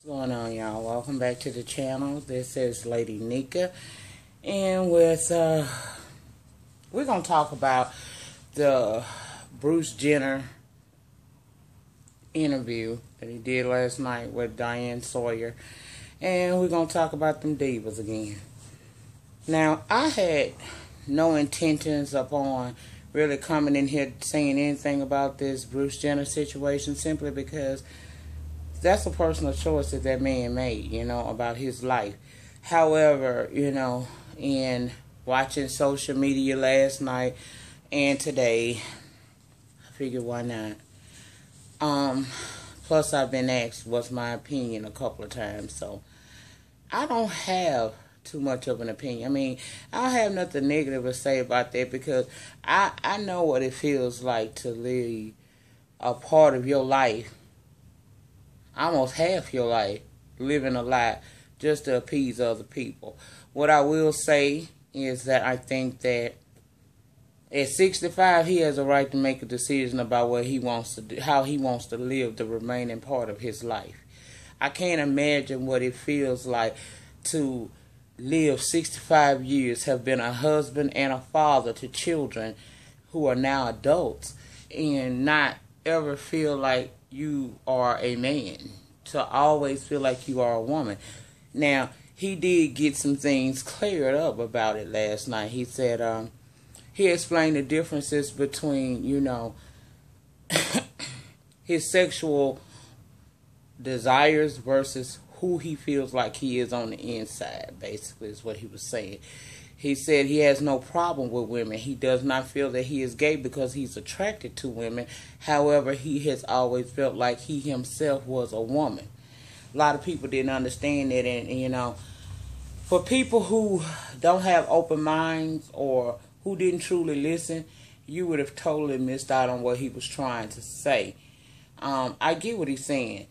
What's going on, y'all? Welcome back to the channel. This is Lady Nika, and we're gonna talk about the Bruce Jenner interview that he did last night with Diane Sawyer, and we're gonna talk about them divas again. Now, I had no intentions upon really coming in here saying anything about this Bruce Jenner situation, simply because that's a personal choice that man made, about his life. However, in watching social media last night and today, I figured why not. Plus I've been asked what's my opinion a couple of times, so I don't have too much of an opinion. I mean, I don't have nothing negative to say about that, because I know what it feels like to live a part of your life, almost half your life, living a lie just to appease other people. What I will say is that I think that at 65, he has a right to make a decision about what he wants to do, how he wants to live the remaining part of his life. I can't imagine what it feels like to live 65 years, have been a husband and a father to children who are now adults, and not ever feel like you are a man, to always feel like you are a woman. Now, he did get some things cleared up about it last night. He said, he explained the differences between, his sexual desires versus who he feels like he is on the inside, basically, is what he was saying. He said he has no problem with women. He does not feel that he is gay because he's attracted to women. However, he has always felt like he himself was a woman. A lot of people didn't understand that, and for people who don't have open minds or who didn't truly listen, you would have totally missed out on what he was trying to say. I get what he's saying.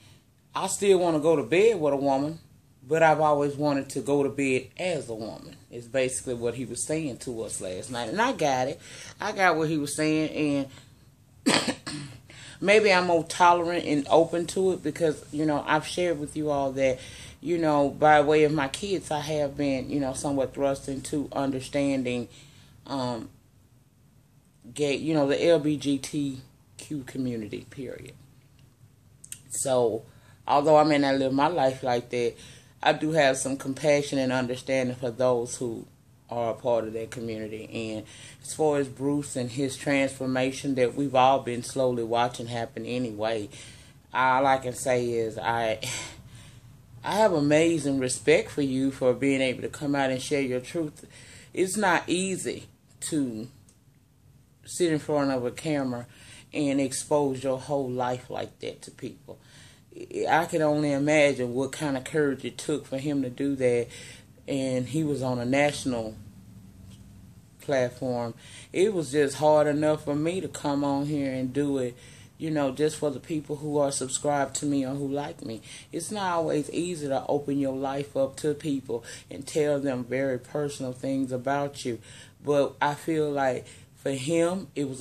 I still want to go to bed with a woman, but I've always wanted to go to bed as a woman. It's basically what he was saying to us last night. And I got it. I got what he was saying. And maybe I'm more tolerant and open to it because, I've shared with you all that, by way of my kids, I have been, somewhat thrust into understanding gay, the LGBTQ community, period. So, although I may not live my life like that, I do have some compassion and understanding for those who are a part of that community. And as far as Bruce and his transformation that we've all been slowly watching happen anyway, all I can say is I have amazing respect for you for being able to come out and share your truth. It's not easy to sit in front of a camera and expose your whole life like that to people. I can only imagine what kind of courage it took for him to do that, and he was on a national platform. It was just hard enough for me to come on here and do it, just for the people who are subscribed to me or who like me. It's not always easy to open your life up to people and tell them very personal things about you, but I feel like for him, it was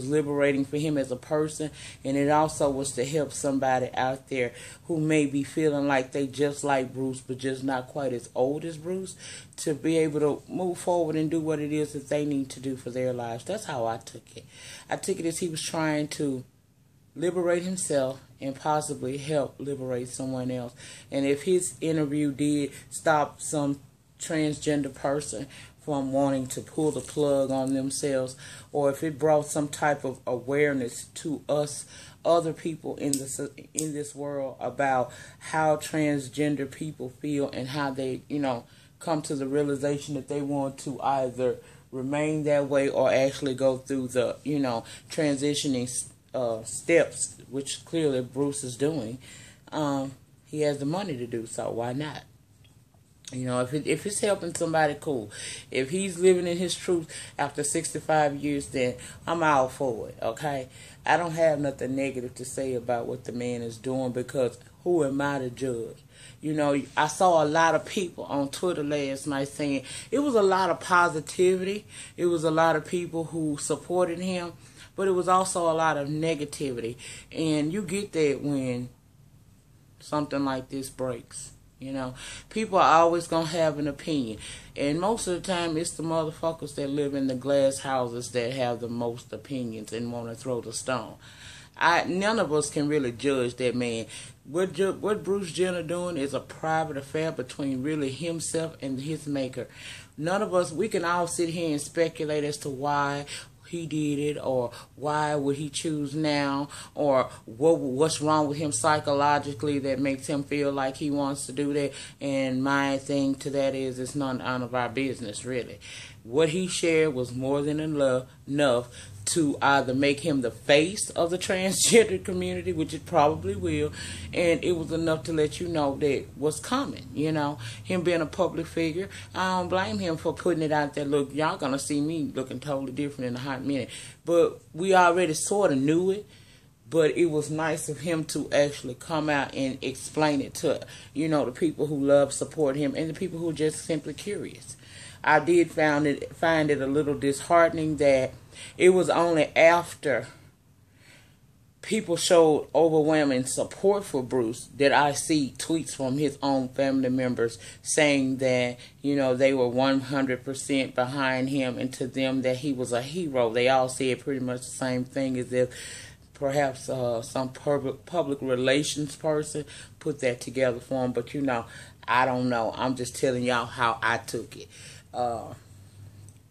liberating for him as a person, and it also was to help somebody out there who may be feeling like they just like Bruce, but just not quite as old as Bruce, to be able to move forward and do what it is that they need to do for their lives. That's how I took it. I took it as he was trying to liberate himself and possibly help liberate someone else. And if his interview did stop some transgender person from wanting to pull the plug on themselves, or if it brought some type of awareness to us, other people in this world, about how transgender people feel and how they, come to the realization that they want to either remain that way or actually go through the, transitioning steps, which clearly Bruce is doing. He has the money to do so. Why not? If it's helping somebody, cool. If he's living in his truth after 65 years, then I'm all for it, okay? I don't have nothing negative to say about what the man is doing, because who am I to judge? I saw a lot of people on Twitter last night saying it was a lot of positivity. It was a lot of people who supported him, but it was also a lot of negativity. And you get that when something like this breaks. You know, people are always going to have an opinion. And most of the time, it's the motherfuckers that live in the glass houses that have the most opinions and want to throw the stone. None of us can really judge that man. What Bruce Jenner doing is a private affair between really himself and his maker. None of us, we can all sit here and speculate as to why he did it, or why would he choose now, or what's wrong with him psychologically that makes him feel like he wants to do that. And my thing to that is, it's none of our business, really. What he shared was more than enough to either make him the face of the transgender community, which it probably will, and it was enough to let you know that what's coming. You know, him being a public figure, I don't blame him for putting it out there. Look, y'all gonna see me looking totally different in a hot minute, but we already sort of knew it. But it was nice of him to actually come out and explain it to, you know, the people who love, support him, and the people who are just simply curious. I did find it a little disheartening that it was only after people showed overwhelming support for Bruce that I see tweets from his own family members saying that, you know, they were 100% behind him, and to them that he was a hero. They all said pretty much the same thing, as if perhaps some public relations person put that together for him. But, you know, I don't know. I'm just telling y'all how I took it.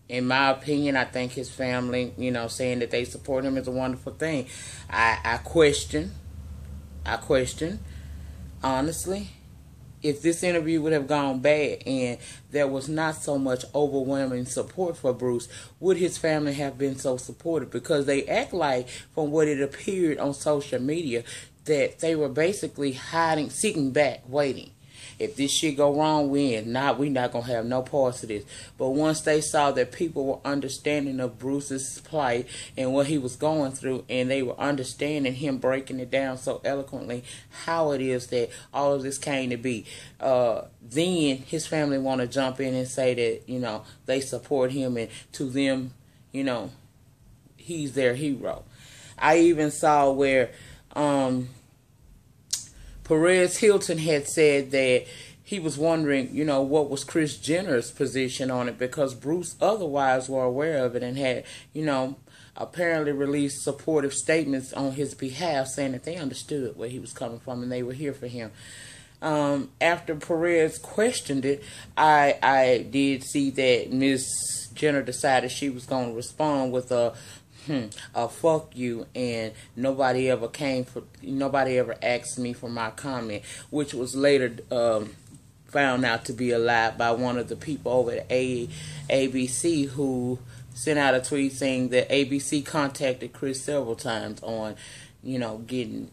In my opinion, I think his family, you know, saying that they support him is a wonderful thing. I question, honestly, if this interview would have gone bad and there was not so much overwhelming support for Bruce, would his family have been so supportive? Because they act like, from what it appeared on social media, that they were basically hiding, sitting back, waiting. If this shit go wrong, we not gonna have no parts of this. But once they saw that people were understanding of Bruce's plight and what he was going through, and they were understanding him breaking it down so eloquently how it is that all of this came to be, then his family want to jump in and say that, you know, they support him, and to them, you know, he's their hero. I even saw where Perez Hilton had said that he was wondering, you know, what was Kris Jenner's position on it, because Bruce otherwise were aware of it and had, you know, apparently released supportive statements on his behalf, saying that they understood where he was coming from and they were here for him. After Perez questioned it, I did see that Ms. Jenner decided she was going to respond with a fuck you, and nobody ever asked me for my comment, which was later found out to be a lie by one of the people over at ABC, who sent out a tweet saying that ABC contacted Kris several times on, you know, getting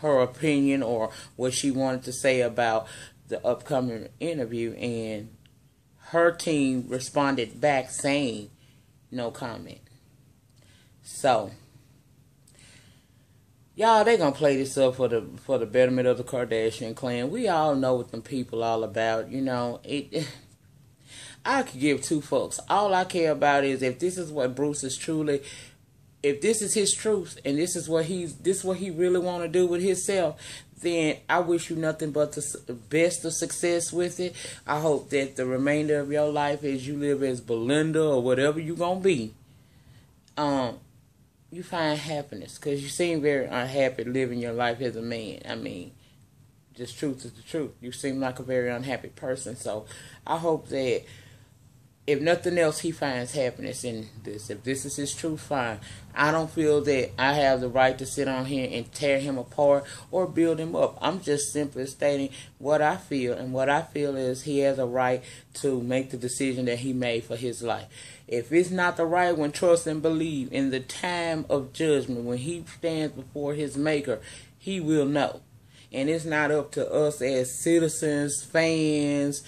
her opinion or what she wanted to say about the upcoming interview, and her team responded back saying no comment. So, y'all, they gonna play this up for the betterment of the Kardashian clan. We all know what them people all about. You know, I could give two fucks. All I care about is if this is what Bruce is truly, if this is his truth, and this is what he really want to do with himself, then I wish you nothing but the best of success with it. I hope that the remainder of your life, as you live as Belinda or whatever you gonna be, you find happiness, because you seem very unhappy living your life as a man. I mean, just truth is the truth. You seem like a very unhappy person. So I hope that, if nothing else, he finds happiness in this. If this is his truth, fine. I don't feel that I have the right to sit on here and tear him apart or build him up. I'm just simply stating what I feel, and what I feel is he has a right to make the decision that he made for his life. If it's not the right one, trust and believe in the time of judgment, when he stands before his maker, he will know. And it's not up to us as citizens, fans,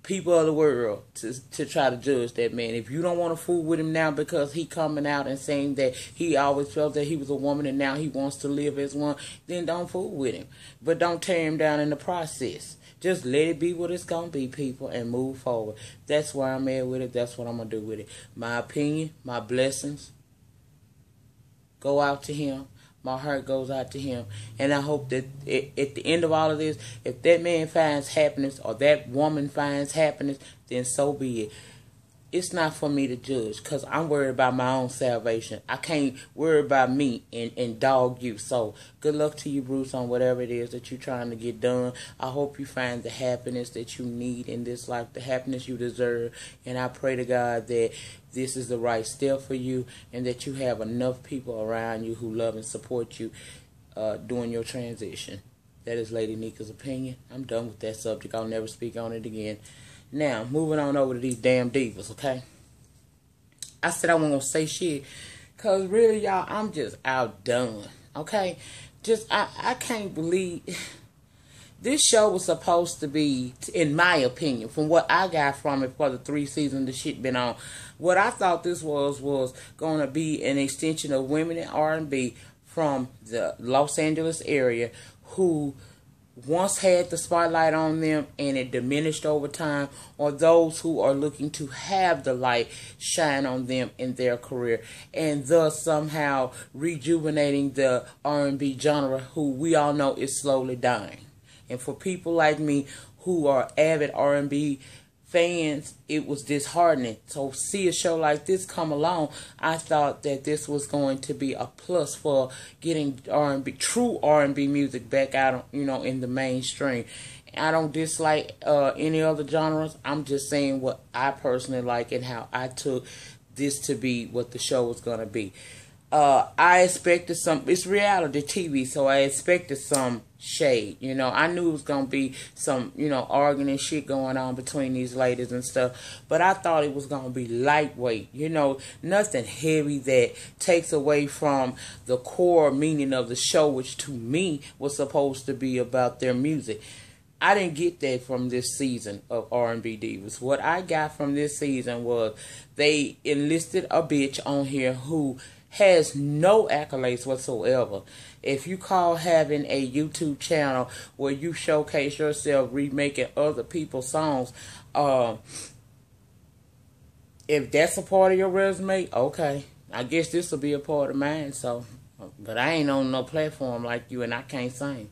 people of the world to try to judge that man. If you don't want to fool with him now because he coming out and saying that he always felt that he was a woman and now he wants to live as one, then don't fool with him. But don't tear him down in the process. Just let it be what it's going to be, people, and move forward. That's where I'm at with it. That's what I'm going to do with it. My opinion, my blessings go out to him. My heart goes out to him. And I hope that at the end of all of this, if that man finds happiness or that woman finds happiness, then so be it. It's not for me to judge because I'm worried about my own salvation. I can't worry about me and dog you. So good luck to you, Bruce, on whatever it is that you're trying to get done. I hope you find the happiness that you need in this life, the happiness you deserve. And I pray to God that this is the right step for you and that you have enough people around you who love and support you during your transition. That is Lady Nika's opinion. I'm done with that subject. I'll never speak on it again. Now, moving on over to these damn divas, okay? I said I wasn't going to say shit because really, y'all, I'm just outdone, okay? I can't believe this show was supposed to be, in my opinion, from what I got from it for the 3 seasons the shit been on, what I thought this was going to be an extension of women in R&B from the Los Angeles area who once had the spotlight on them and it diminished over time, or those who are looking to have the light shine on them in their career, and thus somehow rejuvenating the R&B genre, who we all know is slowly dying. And for people like me who are avid R&B fans, it was disheartening. So see a show like this come along, I thought that this was going to be a plus for getting R&B, true R&B music back out, in the mainstream. I don't dislike any other genres. I'm just saying what I personally like and how I took this to be what the show was going to be. I expected it's reality TV, so I expected some shade. I knew it was going to be some, arguing and shit going on between these ladies and stuff. But I thought it was going to be lightweight, nothing heavy that takes away from the core meaning of the show, which to me was supposed to be about their music. I didn't get that from this season of R&B Divas. What I got from this season was they enlisted a bitch on here who has no accolades whatsoever. If you call having a YouTube channel where you showcase yourself remaking other people's songs, if that's a part of your resume, okay. I guess this will be a part of mine. So, but I ain't on no platform like you, and I can't sing.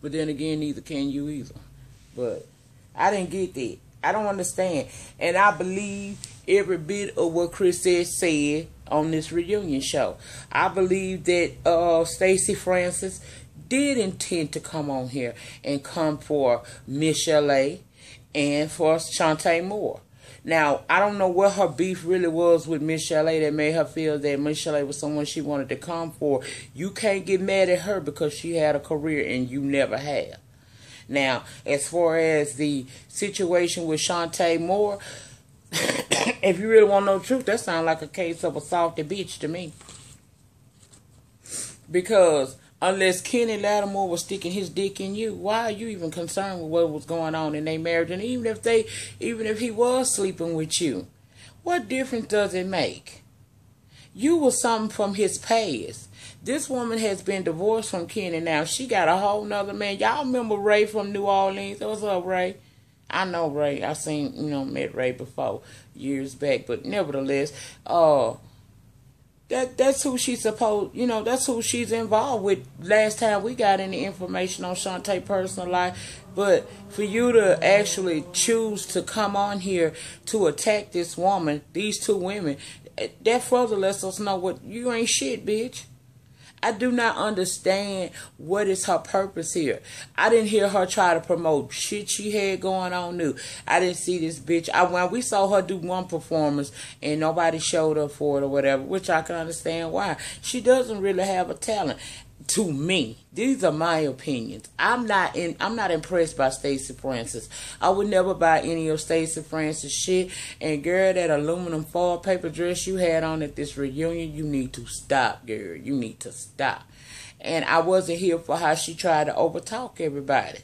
But then again, neither can you either. But I didn't get that. I don't understand. And I believe every bit of what Chris said on this reunion show. I believe that Stacey Francis did intend to come on here and come for Miss LA and for Shantae Moore. Now, I don't know what her beef really was with Miss LA that made her feel that Miss LA was someone she wanted to come for. You can't get mad at her because she had a career and you never have. Now, as far as the situation with Shantae Moore, if you really want to know the truth, that sounds like a case of a salty bitch to me. Because unless Kenny Lattimore was sticking his dick in you, why are you even concerned with what was going on in their marriage? And even if he was sleeping with you, what difference does it make? You were something from his past. This woman has been divorced from Kenny now. She got a whole nother man. Y'all remember Ray from New Orleans? What's up, Ray? I know Ray. I seen, met Ray before years back. But nevertheless, that's who she's supposed, that's who she's involved with. Last time we got any information on Shantae's personal life. But for you to actually choose to come on here to attack this woman, these two women, that further lets us know what you ain't shit, bitch. I do not understand what is her purpose here. I didn't hear her try to promote shit she had going on new. I didn't see this bitch. When we saw her do one performance and nobody showed up for it or whatever, which I can understand why. She doesn't really have a talent. To me, these are my opinions. I'm not impressed by Stacey Francis. I would never buy any of Stacey Francis shit. And girl, that aluminum foil paper dress you had on at this reunion, you need to stop, girl. You need to stop. And I wasn't here for how she tried to overtalk everybody.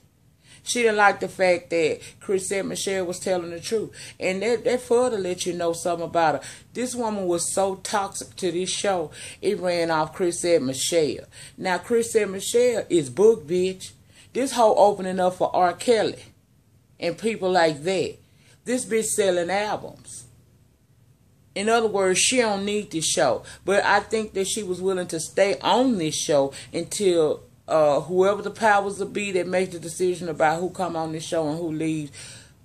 She didn't like the fact that Chris said Michelle was telling the truth. And that further let you know something about her. This woman was so toxic to this show, it ran off Chris said Michelle. Now, Chris said Michelle is booked, bitch. This whole opening up for R. Kelly and people like that. This bitch selling albums. In other words, she don't need this show. But I think that she was willing to stay on this show until whoever the powers that be that make the decision about who come on this show and who leaves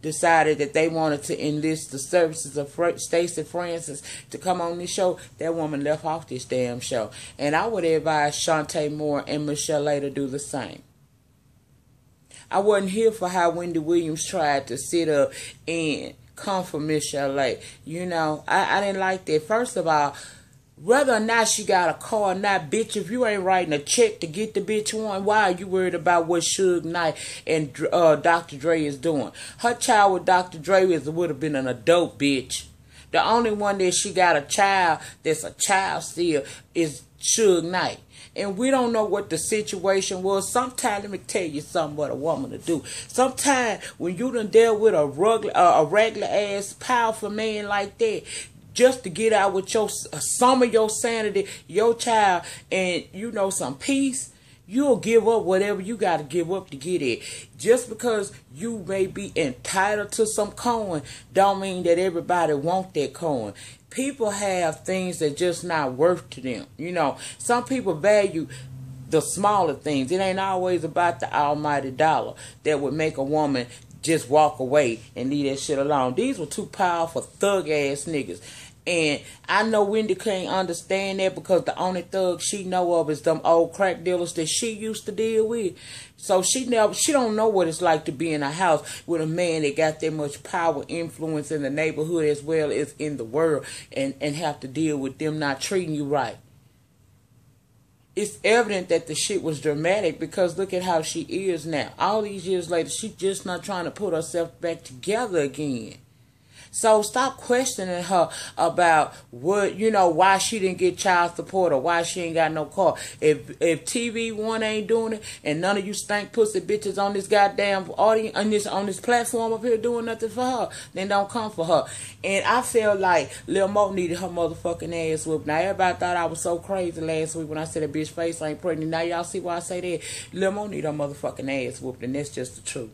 decided that they wanted to enlist the services of Stacey Francis to come on this show. That woman left off this damn show. And I would advise Shantae Moore and Michelle Lay to do the same. I wasn't here for how Wendy Williams tried to sit up and come for Michelle Lay. You know, I didn't like that. First of all, whether or not she got a car or not, bitch, if you ain't writing a check to get the bitch on, why are you worried about what Suge Knight and Dr. Dre is doing? Her child with Dr. Dre would have been an adult, bitch. The only one that she got a child that's a child still is Suge Knight. And we don't know what the situation was. Sometimes, let me tell you something what a woman to do. Sometimes, when you done dealt with a regular ass, powerful man like that, just to get out with some of your sanity, your child, and you know some peace, you'll give up whatever you got to give up to get it. Just because you may be entitled to some coin, don't mean that everybody want that coin. People have things that just not worth to them. You know, some people value the smaller things. It ain't always about the almighty dollar that would make a woman just walk away and leave that shit alone. These were two powerful thug ass niggas. And I know Wendy can't understand that because the only thugs she know of is them old crack dealers that she used to deal with. So she don't know what it's like to be in a house with a man that got that much power, influence in the neighborhood as well as in the world, and have to deal with them not treating you right. It's evident that the shit was dramatic because look at how she is now. All these years later, she's just not trying to put herself back together again. So stop questioning her about what, you know, why she didn't get child support or why she ain't got no car. If TV1 ain't doing it and none of you stank pussy bitches on this goddamn audience on this platform up here doing nothing for her, then don't come for her. And I feel like Lil Mo needed her motherfucking ass whooped. Now everybody thought I was so crazy last week when I said a bitch face ain't pregnant. Now y'all see why I say that? Lil Mo need her motherfucking ass whooped, and that's just the truth.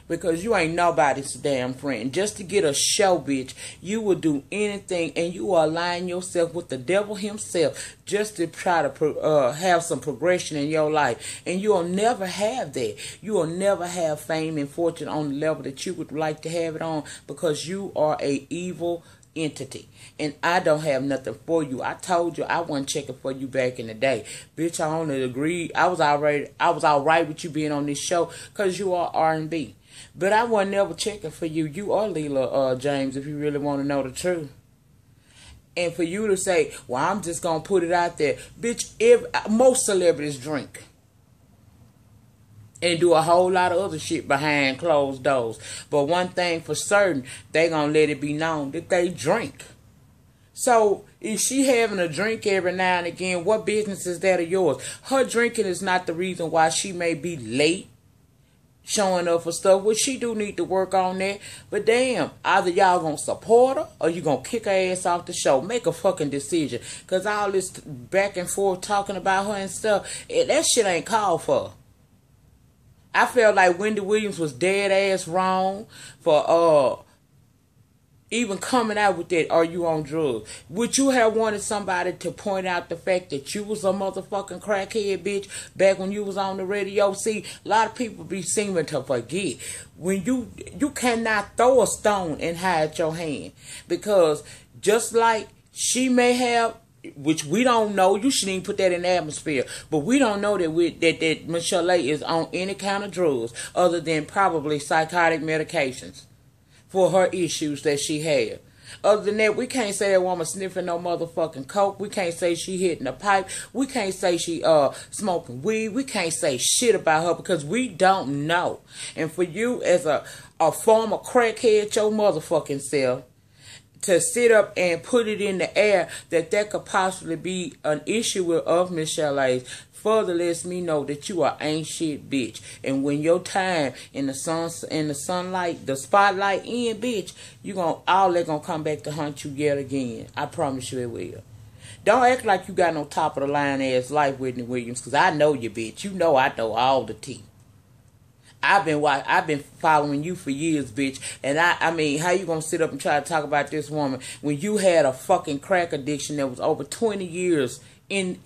Because you ain't nobody's damn friend. Just to get a show, bitch, you will do anything, and you will align yourself with the devil himself just to try to have some progression in your life. And you will never have that. You will never have fame and fortune on the level that you would like to have it on because you are a evil entity. And I don't have nothing for you. I told you I wasn't checking for you back in the day. Bitch, I only agreed. I was all right with you being on this show because you are R&B. But I wasn't never checking for you. You are Leela James, if you really want to know the truth. And for you to say, well, I'm just going to put it out there. Bitch, most celebrities drink. And do a whole lot of other shit behind closed doors. But one thing for certain, they going to let it be known that they drink. So, if she having a drink every now and again, what business is that of yours? Her drinking is not the reason why she may be late showing up for stuff, which she do need to work on that. But damn, either y'all gonna support her or you gonna kick her ass off the show. Make a fucking decision. Because all this back and forth talking about her and stuff, that shit ain't called for. I felt like Wendy Williams was dead ass wrong for even coming out with that, are you on drugs? Would you have wanted somebody to point out the fact that you was a motherfucking crackhead, bitch, back when you was on the radio? See, a lot of people be seeming to forget. When you cannot throw a stone and hide your hand. Because just like she may have, which we don't know, you shouldn't even put that in the atmosphere, but we don't know that Michelle Lay is on any kind of drugs other than probably psychotic medications for her issues that she had. Other than that, we can't say that woman sniffing no motherfucking coke. We can't say she hitting a pipe. We can't say she smoking weed. We can't say shit about her because we don't know. And for you as a former crackhead, your motherfucking self, to sit up and put it in the air that could possibly be an issue of Michelle A's further lets me know that you are ain't shit, bitch. And when your time in the sunlight, the spotlight in, bitch, all that gonna come back to hunt you yet again. I promise you it will. Don't act like you got no top of the line ass life, Whitney Williams, because I know you, bitch. You know I know all the tea. I've been following you for years, bitch. And I mean, how you gonna sit up and try to talk about this woman when you had a fucking crack addiction that was over 20 years in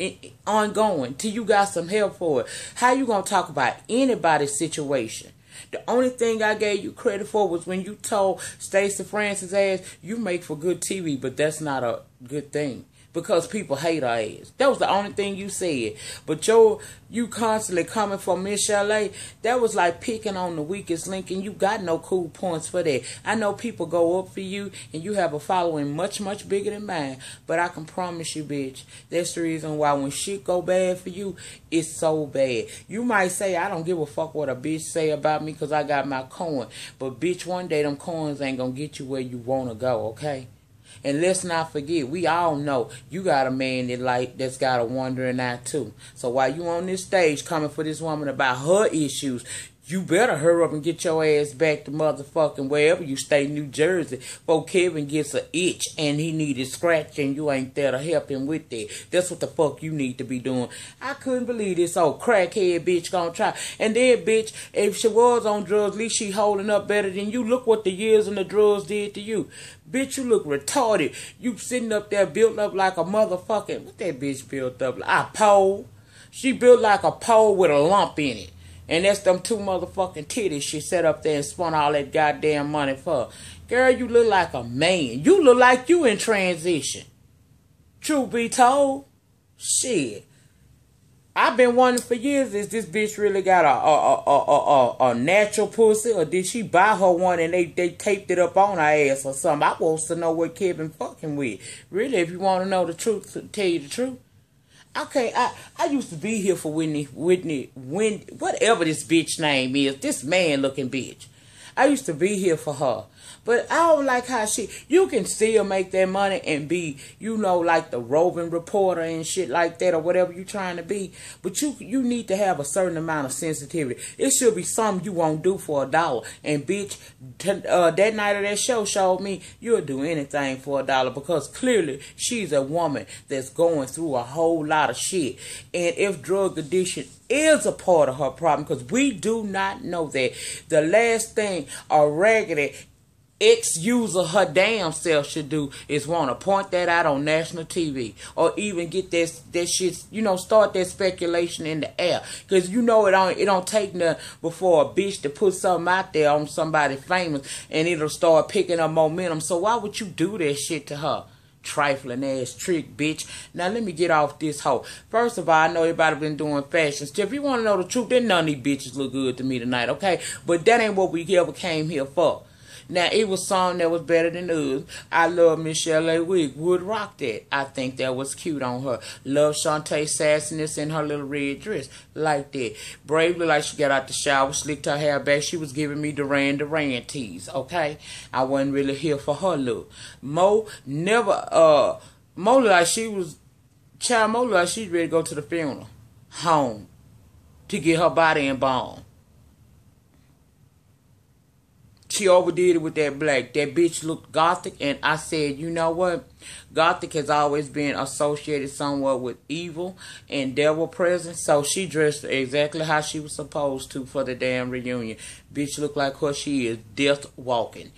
ongoing till you got some help for it? How you gonna talk about anybody's situation? The only thing I gave you credit for was when you told Stacey Francis ass, you make for good TV, but that's not a good thing because people hate her ass. That was the only thing you said. But you constantly coming for Miss Chalet, that was like picking on the weakest link, and you got no cool points for that. I know people go up for you, and you have a following much, much bigger than mine, but I can promise you, bitch, that's the reason why when shit go bad for you, it's so bad. You might say, I don't give a fuck what a bitch say about me because I got my coin, but bitch, one day them coins ain't gonna get you where you want to go, okay? And let's not forget, we all know you got a man that's got a wandering eye too. So while you on this stage coming for this woman about her issues, you better hurry up and get your ass back to motherfucking wherever you stay, New Jersey, before Kevin gets an itch and he needed scratch and you ain't there to help him with that. That's what the fuck you need to be doing. I couldn't believe this old crackhead bitch gonna try. And then, bitch, if she was on drugs, at least she holding up better than you. Look what the years and the drugs did to you. Bitch, you look retarded. You sitting up there built up like a motherfucking, what that bitch built up like? A pole. She built like a pole with a lump in it. And that's them two motherfucking titties she set up there and spun all that goddamn money for. Girl, you look like a man. You look like you in transition. Truth be told, shit. I've been wondering for years, is this bitch really got a natural pussy, or did she buy her one and they taped it up on her ass or something? I want to know what Kevin fucking with. Really, if you want to know the truth, to tell you the truth. Okay, I used to be here for Whitney, whatever this bitch name is, this man looking bitch. I used to be here for her. But I don't like how you can still make that money and be, you know, like the roving reporter and shit like that or whatever you trying to be. But you need to have a certain amount of sensitivity. It should be something you won't do for $1. And bitch, that night of that show showed me you'll do anything for $1 because clearly she's a woman that's going through a whole lot of shit. And if drug addiction is a part of her problem, because we do not know that, the last thing a raggedy ex-user her damn self should do is want to point that out on national TV or even get that shit, you know, start that speculation in the air. Because you know it don't take nothing before a bitch to put something out there on somebody famous and it'll start picking up momentum. So why would you do that shit to her? Trifling ass trick, bitch. Now let me get off this hoe. First of all, I know everybody been doing fashion stuff. If you want to know the truth, then none of these bitches look good to me tonight, okay? But that ain't what we ever came here for. Now, it was something that was better than others. I love Miss Chalet Wig. Would rock that. I think that was cute on her. Love Shantae's sassiness in her little red dress. Like that. Bravely, like she got out the shower, slicked her hair back. She was giving me Duran tease, okay? I wasn't really here for her look. Mo looked like she was, Mo looked like she's ready to go to the funeral. Home. To get her body embalmed. She overdid it with that black. That bitch looked gothic, and I said, you know what? Gothic has always been associated somewhat with evil and devil presence, so she dressed exactly how she was supposed to for the damn reunion. Bitch looked like what she is, death walking.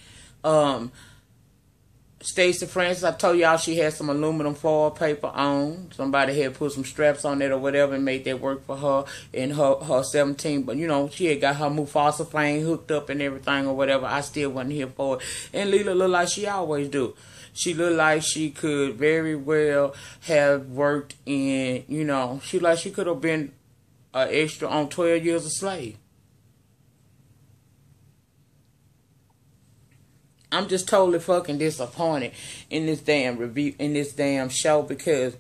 Stacey Francis, I told y'all she had some aluminum foil paper on. Somebody had put some straps on it or whatever and made that work for her in her 17. But, you know, she had got her Mufasa flame hooked up and everything or whatever. I still wasn't here for it. And Leela looked like she always do. She looked like she could very well have worked in, you know, she like she could have been an extra on 12 Years a Slave. I'm just totally fucking disappointed in this damn review, in this damn show, because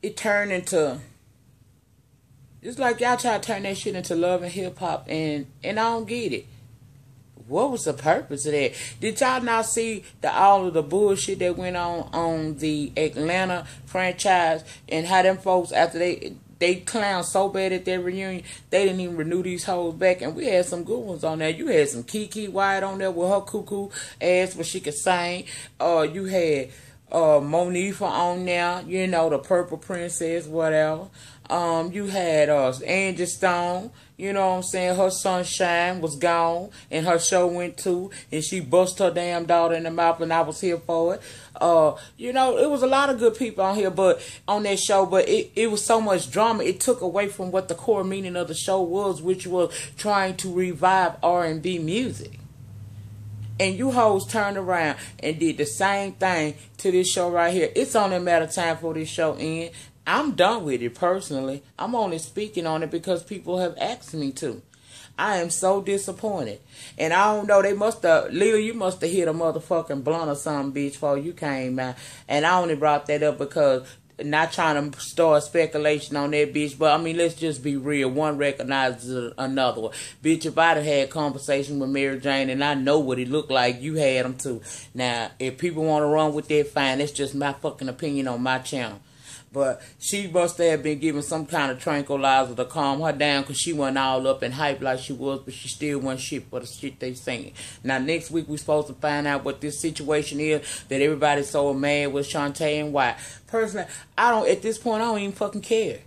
it turned into, it's like y'all try to turn that shit into love and hip hop, and I don't get it. What was the purpose of that? Did y'all not see all of the bullshit that went on the Atlanta franchise and how them folks, after they clowned so bad at their reunion, they didn't even renew these hoes back. And we had some good ones on there. You had some Kiki White on there with her cuckoo ass where she could sing. You had Monifa on there, you know, the Purple Princess, whatever. You had Angie Stone, you know what I'm saying? Her sunshine was gone and her show went too, and she bust her damn daughter in the mouth, and I was here for it. You know, it was a lot of good people on here, but on that show, but it was so much drama. It took away from what the core meaning of the show was, which was trying to revive R&B music. And you hoes turned around and did the same thing to this show right here. It's only a matter of time for this show end. I'm done with it personally. I'm only speaking on it because people have asked me to. I am so disappointed. And I don't know, they must have, Leah, you must have hit a motherfucking blunt or something, bitch, before you came out. And I only brought that up because, not trying to start speculation on that bitch, but I mean, let's just be real. One recognizes another one. Bitch, if I'd have had conversation with Mary Jane and I know what it looked like, you had them too. Now, if people want to run with that, fine. That's just my fucking opinion on my channel. But she must have been given some kind of tranquilizer to calm her down because she wasn't all up and hype like she was, but she still wasn't shit for the shit they saying. Now, next week we're supposed to find out what this situation is that everybody's so mad with Shantae and why. Personally, at this point, I don't even fucking care.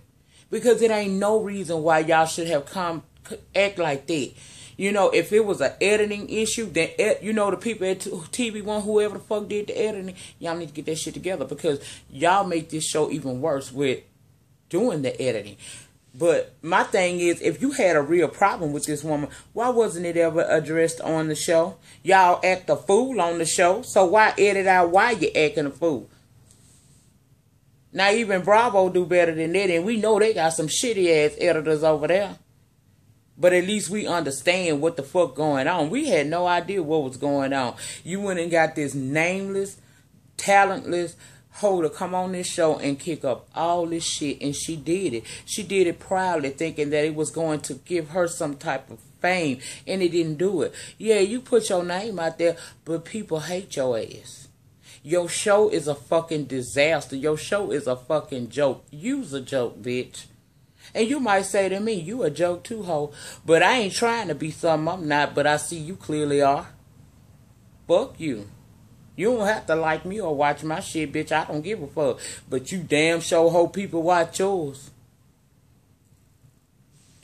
Because it ain't no reason why y'all should have act like that. You know, if it was an editing issue, then, you know, the people at TV1, whoever the fuck did the editing, y'all need to get that shit together because y'all make this show even worse with doing the editing. But my thing is, if you had a real problem with this woman, why wasn't it ever addressed on the show? Y'all act a fool on the show, so why edit out why you acting a fool? Now, even Bravo do better than that, and we know they got some shitty-ass editors over there. But at least we understand what the fuck going on. We had no idea what was going on. You went and got this nameless, talentless hoe to come on this show and kick up all this shit. And she did it. She did it proudly, thinking that it was going to give her some type of fame. And it didn't do it. Yeah, you put your name out there, but people hate your ass. Your show is a fucking disaster. Your show is a fucking joke. You's a joke, bitch. And you might say to me, you a joke too, ho. But I ain't trying to be something I'm not, but I see you clearly are. Fuck you. You don't have to like me or watch my shit, bitch. I don't give a fuck. But you damn sure hope people watch yours.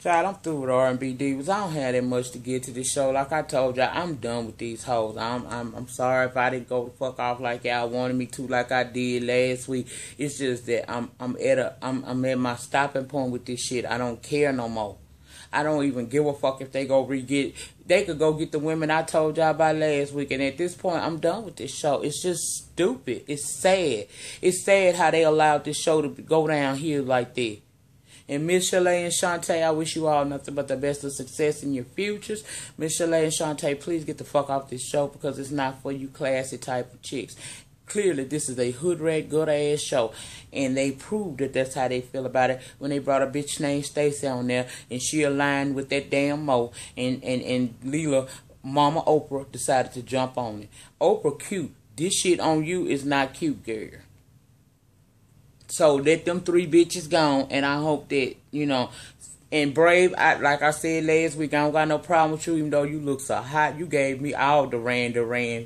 Child, I'm through with R&B divas. I don't have that much to get to this show. Like I told y'all, I'm done with these hoes. I'm sorry if I didn't go the fuck off like y'all wanted me to, like I did last week. It's just that I'm at my stopping point with this shit. I don't care no more. I don't even give a fuck if they go they could go get the women I told y'all about last week. And at this point, I'm done with this show. It's just stupid. It's sad. It's sad how they allowed this show to go down here like that. And Miss Chalet and Shantae, I wish you all nothing but the best of success in your futures. Miss Chalet and Shantae, please get the fuck off this show because it's not for you classy type of chicks. Clearly, this is a hood rat, good ass show. And they proved that that's how they feel about it when they brought a bitch named Stacey on there. And she aligned with that damn Mo. And Leela, Mama Oprah, decided to jump on it. Oprah cute. This shit on you is not cute, girl. So let them three bitches gone, and I hope that, you know, and Brave, like I said last week, I don't got no problem with you, even though you look so hot. You gave me all Duran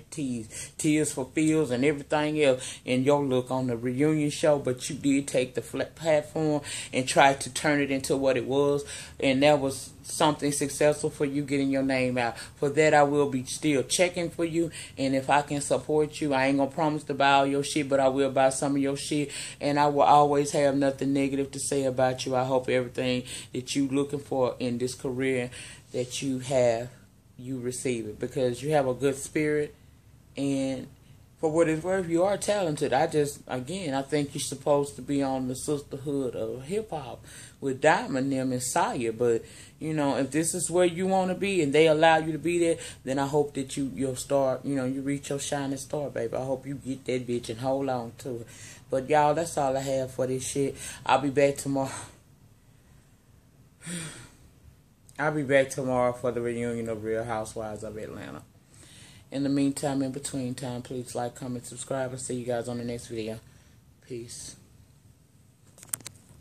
Tears for Fears and everything else in your look on the reunion show, but you did take the platform and try to turn it into what it was, and that was something successful for you getting your name out. For that, I will be still checking for you, and if I can support you, I ain't gonna promise to buy all your shit, but I will buy some of your shit, and I will always have nothing negative to say about you. I hope everything that you looking for in this career that you have, you receive it, because you have a good spirit, and for what it's worth, you are talented. I think you're supposed to be on the sisterhood of hip-hop with Diamond, them, and Saya. But, you know, if this is where you want to be and they allow you to be there, then I hope that you'll start, you know, you reach your shining star, baby. I hope you get that bitch and hold on to it. But, y'all, that's all I have for this shit. I'll be back tomorrow. I'll be back tomorrow for the reunion of Real Housewives of Atlanta. In the meantime, in between time, please like, comment, subscribe. I'll see you guys on the next video. Peace.